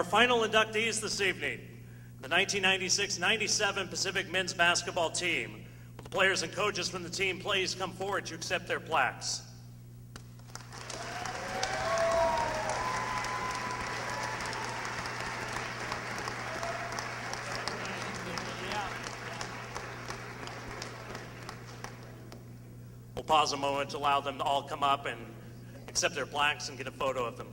Our final inductees this evening, the 1996-97 Pacific men's basketball team. Will the players and coaches from the team please come forward to accept their plaques? We'll pause a moment to allow them to all come up and accept their plaques and get a photo of them.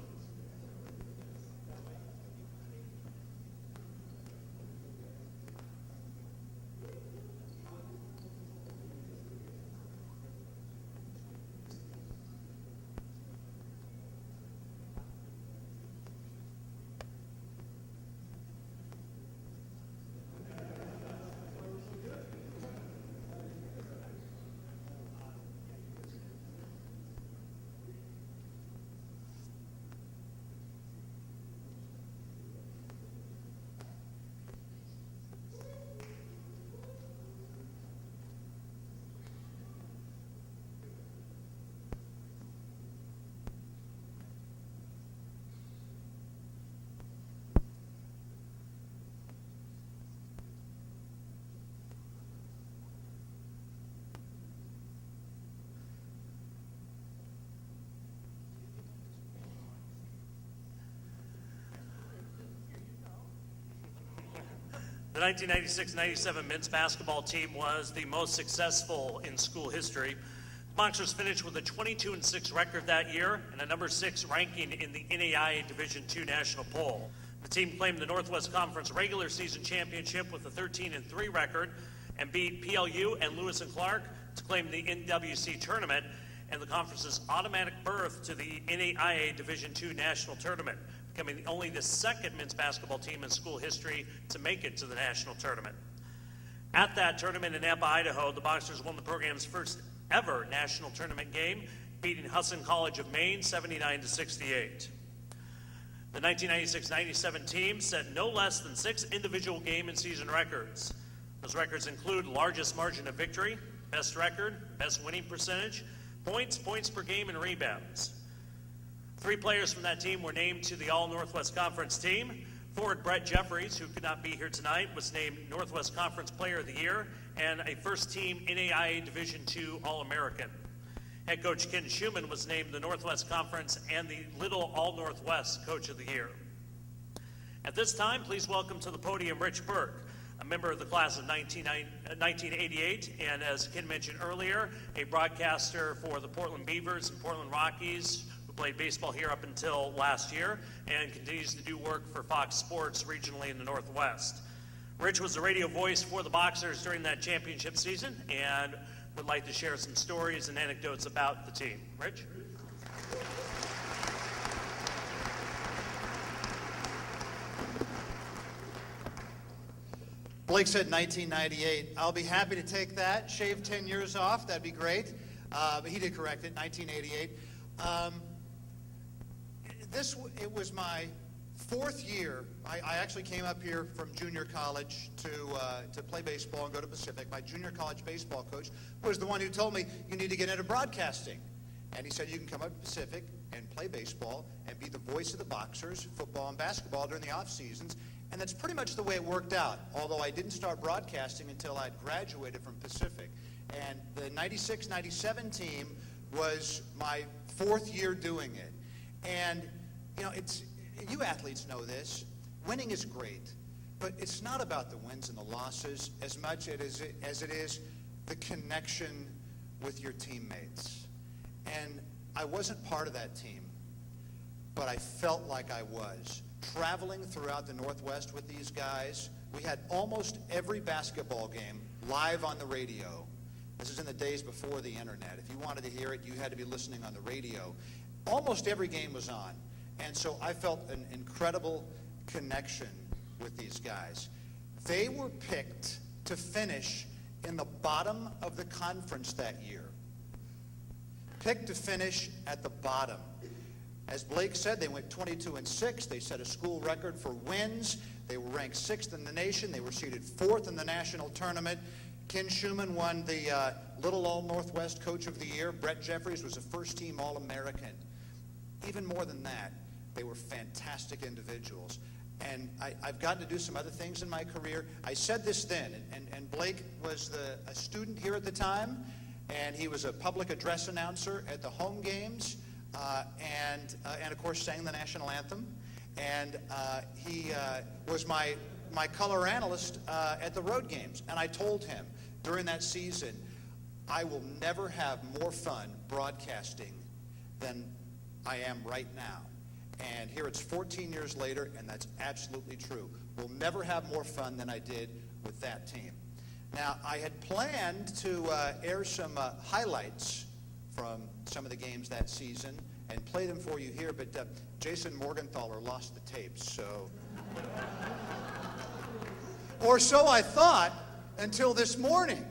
The 1996-97 men's basketball team was the most successful in school history. The Boxers finished with a 22-6 record that year and a number 6 ranking in the NAIA Division II national poll. The team claimed the Northwest Conference regular season championship with a 13-3 record and beat PLU and Lewis and Clark to claim the NWC tournament and the conference's automatic berth to the NAIA Division II national tournament, becoming only the second men's basketball team in school history to make it to the national tournament. At that tournament in Nampa, Idaho, the Boxers won the program's first ever national tournament game, beating Husson College of Maine 79-68. The 1996-97 team set no less than 6 individual game and season records. Those records include largest margin of victory, best record, best winning percentage, points per game, and rebounds. 3 players from that team were named to the All-Northwest Conference team. Forward Brett Jeffries, who could not be here tonight, was named Northwest Conference Player of the Year and a first-team NAIA Division II All-American. Head coach Ken Schumann was named the Northwest Conference and the Little All-Northwest Coach of the Year. At this time, please welcome to the podium Rich Burke, a member of the class of 1988, and as Ken mentioned earlier, a broadcaster for the Portland Beavers and Portland Rockies, who played baseball here up until last year and continues to do work for Fox Sports regionally in the Northwest. Rich was the radio voice for the Boxers during that championship season and would like to share some stories and anecdotes about the team. Rich? Blake said 1998. I'll be happy to take that. Shave 10 years off, that'd be great. But he did correct it, 1988. It was my 4th year. I actually came up here from junior college to play baseball and go to Pacific. My junior college baseball coach was the one who told me, you need to get into broadcasting. And he said, you can come up to Pacific and play baseball and be the voice of the Boxers, football and basketball during the off seasons. And that's pretty much the way it worked out, although I didn't start broadcasting until I'd graduated from Pacific. And the 96-97 team was my 4th year doing it. And, you know, you athletes know this, winning is great, but it's not about the wins and the losses as much as it is the connection with your teammates. And I wasn't part of that team, but I felt like I was. Traveling throughout the Northwest with these guys, we had almost every basketball game live on the radio. This is in the days before the internet. If you wanted to hear it, you had to be listening on the radio. Almost every game was on. And so I felt an incredible connection with these guys. They were picked to finish in the bottom of the conference that year. Picked to finish at the bottom. As Blake said, they went 22-6. They set a school record for wins. They were ranked 6th in the nation. They were seeded 4th in the national tournament. Ken Schumann won the Little All-Northwest Coach of the Year. Brett Jeffries was a first-team All-American. Even more than that, they were fantastic individuals. And I've gotten to do some other things in my career. I said this then, and Blake was a student here at the time, and he was a public address announcer at the home games, and of course sang the national anthem. And he was my color analyst at the road games. And I told him during that season, I will never have more fun broadcasting than I am right now. And here it's 14 years later, and that's absolutely true. We'll never have more fun than I did with that team. Now, I had planned to air some highlights from some of the games that season and play them for you here, but Jason Morgenthaler lost the tapes, so... Or so I thought until this morning.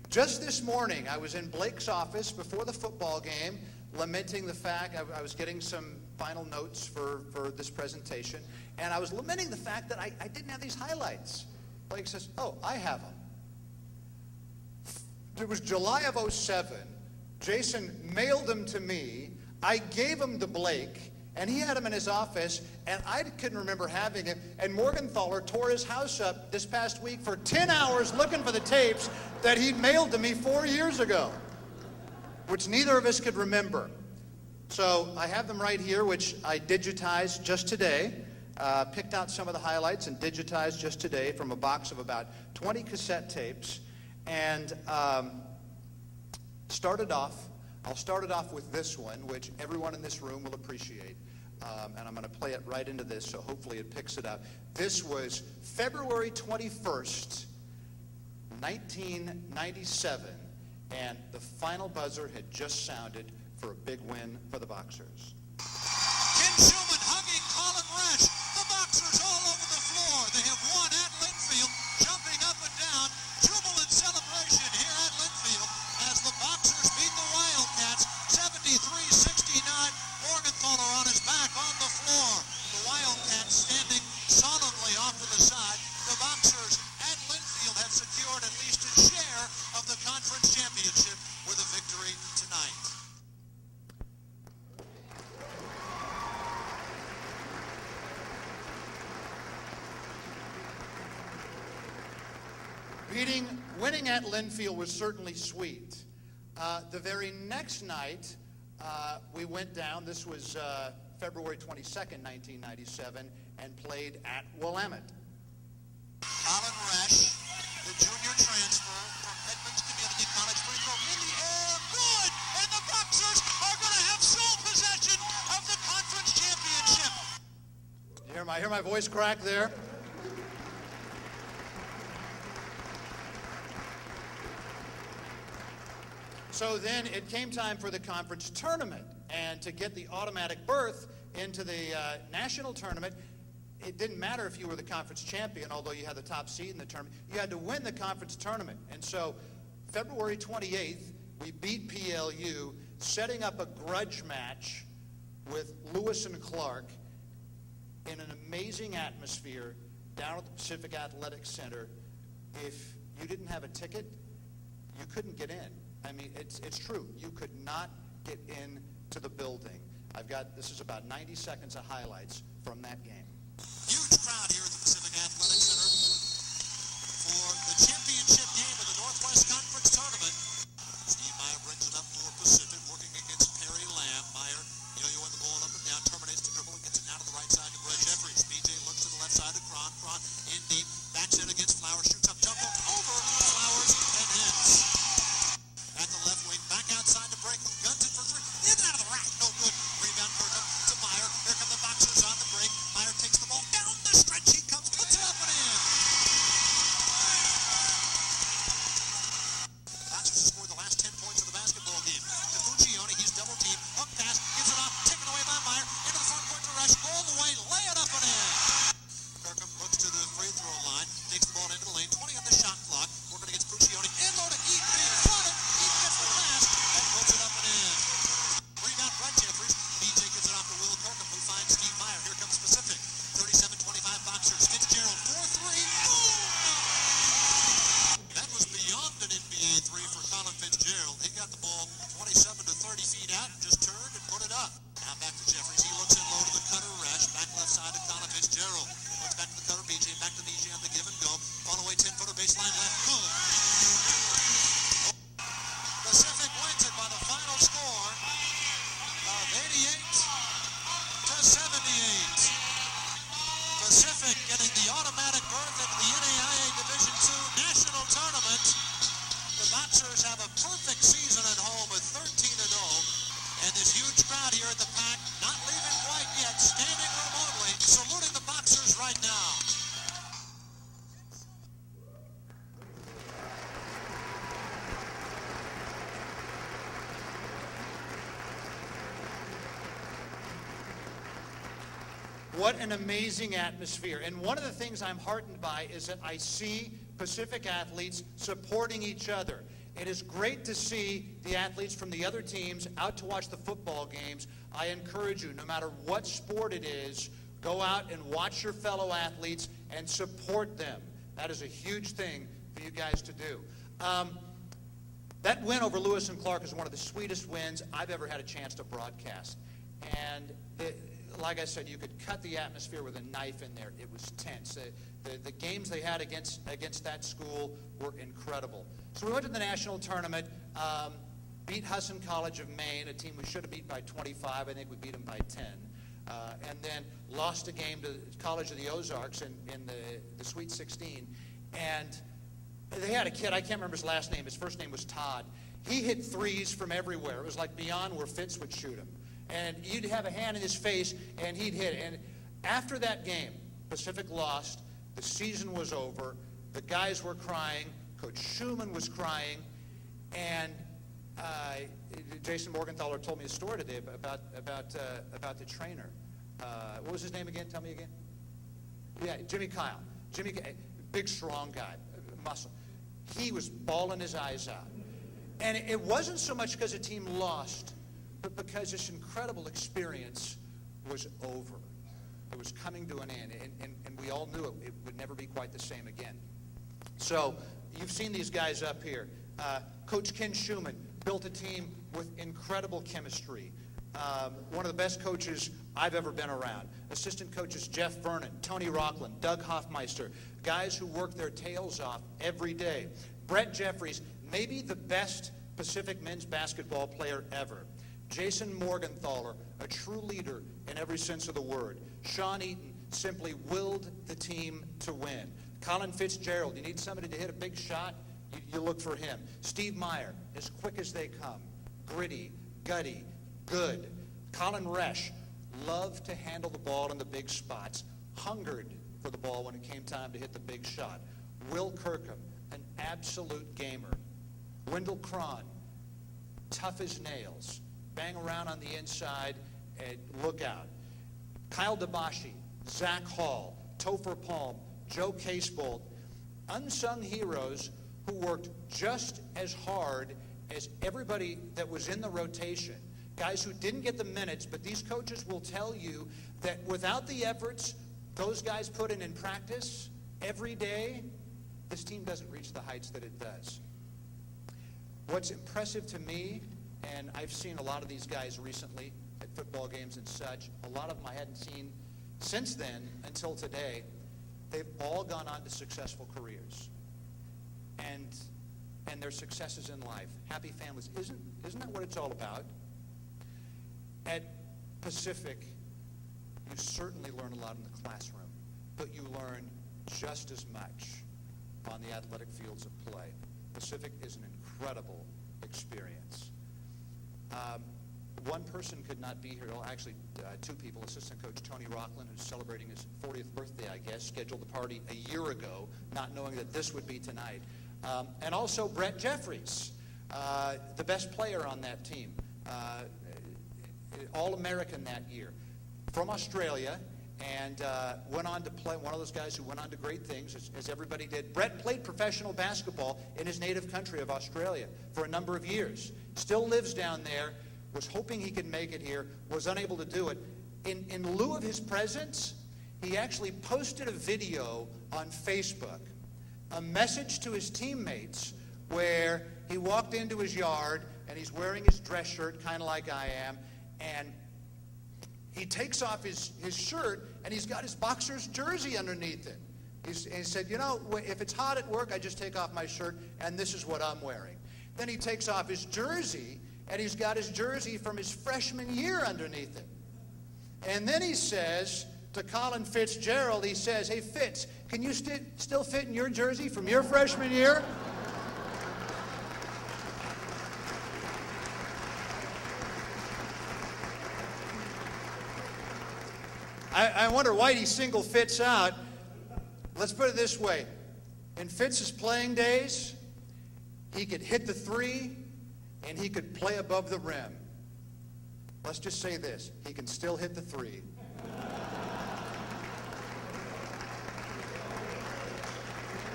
Just this morning, I was in Blake's office before the football game, lamenting the fact I was getting some final notes for this presentation, and I was lamenting the fact that I didn't have these highlights. Blake says, "Oh, I have them." It was July of 2007. Jason mailed them to me. I gave them to Blake, and he had them in his office, and I couldn't remember having it. And Morgenthaler tore his house up this past week for 10 hours looking for the tapes that he mailed to me 4 years ago, which neither of us could remember. So I have them right here, which I digitized just today. Picked out some of the highlights and digitized just today from a box of about 20 cassette tapes. And I'll start it off with this one, which everyone in this room will appreciate. And I'm going to play it right into this, so hopefully it picks it up. This was February 21st, 1997, and the final buzzer had just sounded for a big win for the Boxers. Ken Schumann hugging Colin Rash. The Boxers all over the floor. They have won at Linfield, jumping up and down. Jubilant celebration here at Linfield as the Boxers beat the Wildcats 73-69. Morgenthaler on his back on the floor. The Wildcats standing solemnly off to the side. The Boxers at Linfield have secured at least a share of the conference championship with a victory tonight. Winning at Linfield was certainly sweet. The very next night, we went down. This was February 22nd, 1997, and played at Willamette. Colin Rash, the junior transfer from Edmonds Community College, free throw in the air, good! And the Boxers are going to have sole possession of the conference championship. You hear my voice crack there? So then it came time for the conference tournament, and to get the automatic berth into the national tournament, it didn't matter if you were the conference champion, although you had the top seed in the tournament. You had to win the conference tournament. And so February 28th, we beat PLU, setting up a grudge match with Lewis and Clark in an amazing atmosphere down at the Pacific Athletic Center. If you didn't have a ticket, you couldn't get in. I mean, it's true. You could not get into the building. This is about 90 seconds of highlights from that game. Huge crowd here at the Pacific Athletic Center for the championship game of the Northwest Conference Tournament. Steve Meyer brings it up for Pacific, working against Perry Lamb. Meyer, yo-yoing the ball up and down, terminates the dribble, and gets it now to the right side to Brett Jeffries. BJ looks to the left side to Cron. Cron in deep, backs in against Flowers, shoots up, jump ball over Flowers, and hits. At the left wing, back outside to break, guns it for three, in and out of the rack, no good. Rebound Burkham to Meyer. Here come the Boxers on the break. Meyer takes the ball down the stretch. He comes, puts it up, and Boxers have a perfect season at home with 13-0. And this huge crowd here at the Pack, not leaving quite yet, standing remotely, saluting the Boxers right now. What an amazing atmosphere. And one of the things I'm heartened by is that I see Pacific athletes supporting each other. It is great to see the athletes from the other teams out to watch the football games. I encourage you, no matter what sport it is, go out and watch your fellow athletes and support them. That is a huge thing for you guys to do. That win over Lewis and Clark is one of the sweetest wins I've ever had a chance to broadcast. And like I said, you could cut the atmosphere with a knife in there. It was tense. The games they had against that school were incredible. So we went to the national tournament, beat Husson College of Maine, a team we should have beat by 25. I think we beat them by 10. And then lost a game to College of the Ozarks in the Sweet 16. And they had a kid, I can't remember his last name. His first name was Todd. He hit threes from everywhere. It was like beyond where Fitz would shoot him. And you'd have a hand in his face, and he'd hit it. And after that game, Pacific lost. The season was over. The guys were crying. Coach Schumann was crying. And Jason Morgenthaler told me a story today about the trainer. What was his name again? Tell me again. Yeah, Jimmy Kyle. Big, strong guy, muscle. He was bawling his eyes out. And it wasn't so much because the team lost, but because this incredible experience was over. It was coming to an end, and we all knew it would never be quite the same again. So you've seen these guys up here. Coach Ken Schumann built a team with incredible chemistry. One of the best coaches I've ever been around. Assistant coaches Jeff Vernon, Tony Rockland, Doug Hoffmeister, guys who work their tails off every day. Brett Jeffries, maybe the best Pacific men's basketball player ever. Jason Morgenthaler, a true leader in every sense of the word. Sean Eaton simply willed the team to win. Colin Fitzgerald, you need somebody to hit a big shot, you look for him. Steve Meyer, as quick as they come. Gritty, gutty, good. Colin Resch, loved to handle the ball in the big spots. Hungered for the ball when it came time to hit the big shot. Will Kirkham, an absolute gamer. Wendell Cron, tough as nails. Bang around on the inside and look out. Kyle Dabashi, Zach Hall, Topher Palm, Joe Casebolt, unsung heroes who worked just as hard as everybody that was in the rotation. Guys who didn't get the minutes, but these coaches will tell you that without the efforts those guys put in practice every day, this team doesn't reach the heights that it does. What's impressive to me, and I've seen a lot of these guys recently at football games and such, a lot of them I hadn't seen since then until today, they've all gone on to successful careers. And their successes in life. Happy families. Isn't that what it's all about? At Pacific, you certainly learn a lot in the classroom, but you learn just as much on the athletic fields of play. Pacific is an incredible experience. One person could not be here. Well, actually, two people. Assistant coach Tony Rockland, who's celebrating his 40th birthday, I guess, scheduled the party a year ago, not knowing that this would be tonight. And also Brett Jeffries, the best player on that team, All-American that year, from Australia, and went on to play, one of those guys who went on to great things, as everybody did. Brett played professional basketball in his native country of Australia for a number of years. Still lives down there, was hoping he could make it here, was unable to do it. In lieu of his presence, he actually posted a video on Facebook, a message to his teammates where he walked into his yard and he's wearing his dress shirt, kind of like I am, and he takes off his shirt and he's got his Boxers jersey underneath it. He said, you know, if it's hot at work, I just take off my shirt and this is what I'm wearing. Then he takes off his jersey and he's got his jersey from his freshman year underneath it. And then he says to Colin Fitzgerald, he says, hey, Fitz, can you still fit in your jersey from your freshman year? I wonder why he singled Fitz out. Let's put it this way. In Fitz's playing days, he could hit the three, and he could play above the rim. Let's just say this. He can still hit the three.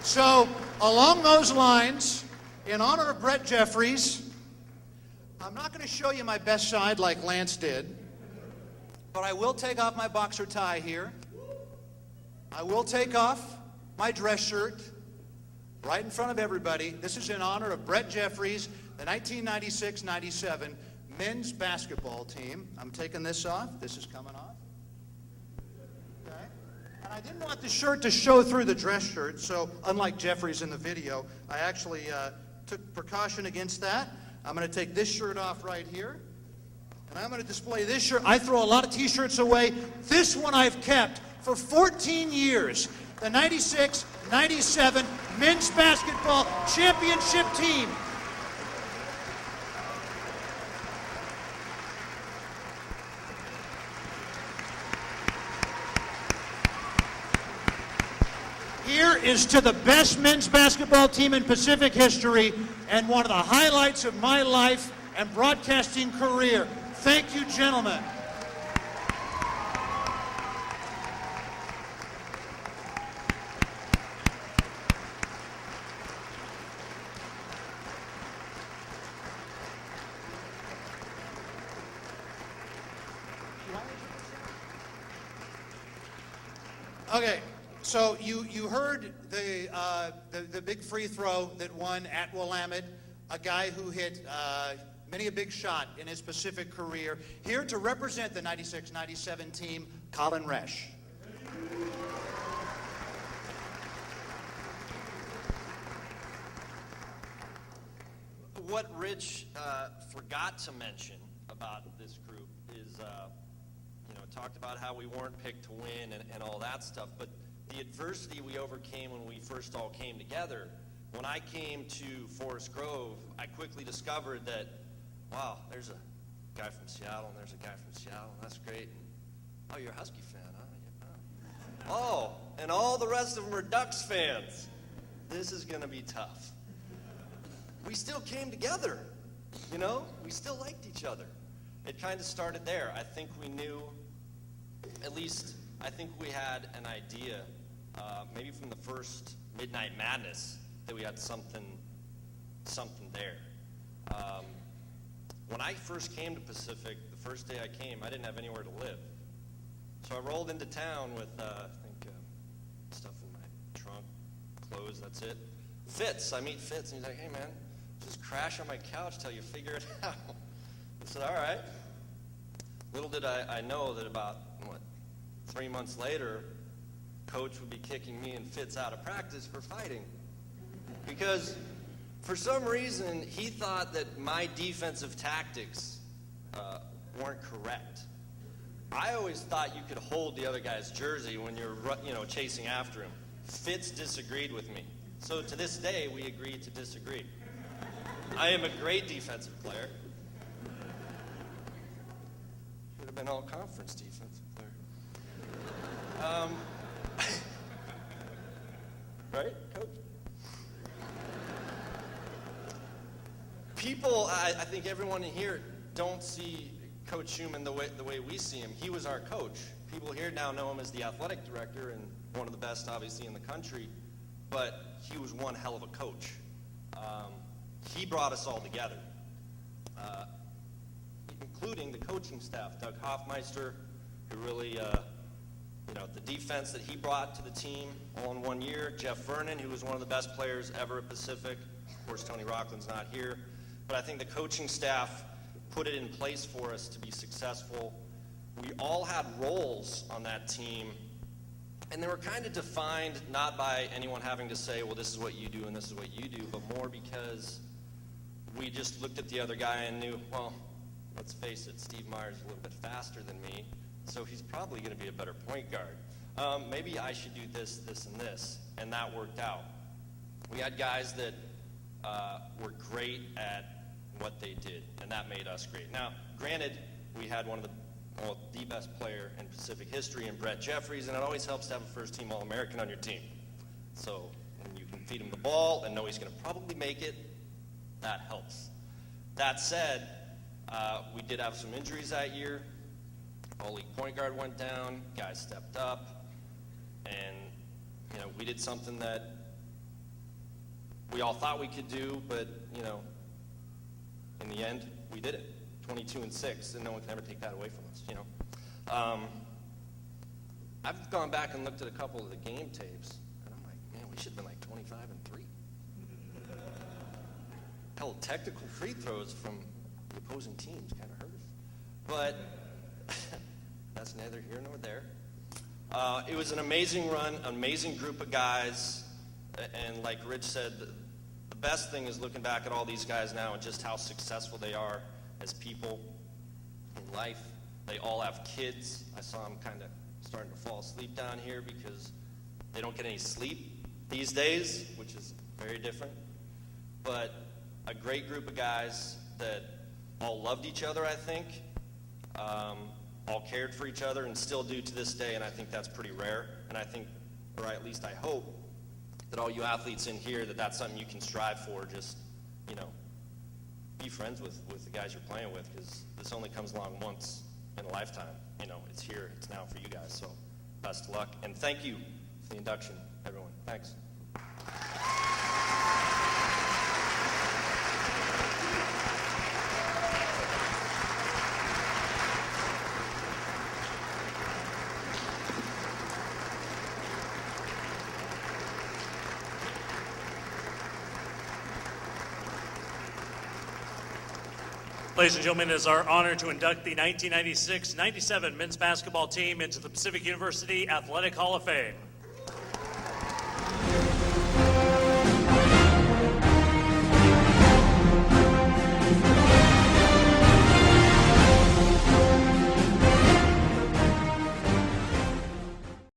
So, along those lines, in honor of Brett Jeffries, I'm not going to show you my best side like Lance did, but I will take off my boxer tie here. I will take off my dress shirt right in front of everybody. This is in honor of Brett Jeffries, the 1996-97 men's basketball team. I'm taking this off. This is coming off. Okay. And I didn't want the shirt to show through the dress shirt, so unlike Jeffries in the video, I actually took precaution against that. I'm going to take this shirt off right here, and I'm going to display this shirt. I throw a lot of T-shirts away. This one I've kept for 14 years. The 96-97 men's basketball championship team. Here is to the best men's basketball team in Pacific history and one of the highlights of my life and broadcasting career. Thank you, gentlemen. Okay, so you heard the big free throw that won at Willamette, a guy who hit many a big shot in his Pacific career. Here to represent the 96-97 team, Colin Resch. What Rich forgot to mention about this group is, talked about how we weren't picked to win and all that stuff, but the adversity we overcame when we first all came together. When I came to Forest Grove, I quickly discovered that, wow, there's a guy from Seattle, and there's a guy from Seattle, and that's great. Oh, you're a Husky fan, huh? Oh, and all the rest of them are Ducks fans. This is going to be tough. We still came together, We still liked each other. It kind of started there. I think we knew, at least I think we had an idea, maybe from the first Midnight Madness, that we had something there. When I first came to Pacific, the first day I came, I didn't have anywhere to live. So I rolled into town with, stuff in my trunk, clothes, that's it. I meet Fitz, and he's like, hey, man, just crash on my couch till you figure it out. I said, all right. Little did I know that about, 3 months later, Coach would be kicking me and Fitz out of practice for fighting. Because for some reason, he thought that my defensive tactics weren't correct. I always thought you could hold the other guy's jersey when you're, chasing after him. Fitz disagreed with me. So to this day, we agreed to disagree. I am a great defensive player. Should have been all-conference defensive player. Right, Coach? People, I think everyone in here don't see Coach Schumann the way we see him. He was our coach. People here now know him as the athletic director and one of the best, obviously, in the country. But he was one hell of a coach. He brought us all together, including the coaching staff. Doug Hoffmeister, who really, the defense that he brought to the team all in 1 year. Jeff Vernon, who was one of the best players ever at Pacific. Of course, Tony Rockland's not here. But I think the coaching staff put it in place for us to be successful. We all had roles on that team, and they were kind of defined not by anyone having to say, well, this is what you do and this is what you do, but more because we just looked at the other guy and knew, well, let's face it, Steve Meyer's a little bit faster than me, so he's probably going to be a better point guard. Maybe I should do this, this, and this, and that worked out. We had guys that were great at what they did, and that made us great. Now, granted, we had one of the well, the best player in Pacific history in Brett Jeffries, and it always helps to have a first-team All-American on your team. So when you can feed him the ball and know he's going to probably make it, that helps. That said, we did have some injuries that year. All-league point guard went down, guys stepped up, and we did something that we all thought we could do, but in the end, we did it. 22-6, and no one can ever take that away from us. I've gone back and looked at a couple of the game tapes, and I'm like, man, we should have been like 25-3. Hell, technical free throws from the opposing teams kind of hurt us. But that's neither here nor there. It was an amazing run, amazing group of guys, and like Rich said, the best thing is looking back at all these guys now and just how successful they are as people in life. They all have kids. I saw them kind of starting to fall asleep down here because they don't get any sleep these days, which is very different. But a great group of guys that all loved each other, I think, all cared for each other and still do to this day, and I think that's pretty rare. And I think, or at least I hope, that all you athletes in here, that's something you can strive for. Just, be friends with the guys you're playing with, because this only comes along once in a lifetime. It's here, it's now for you guys. So best of luck, and thank you for the induction, everyone. Thanks. Ladies and gentlemen, it is our honor to induct the 1996-97 men's basketball team into the Pacific University Athletic Hall of Fame.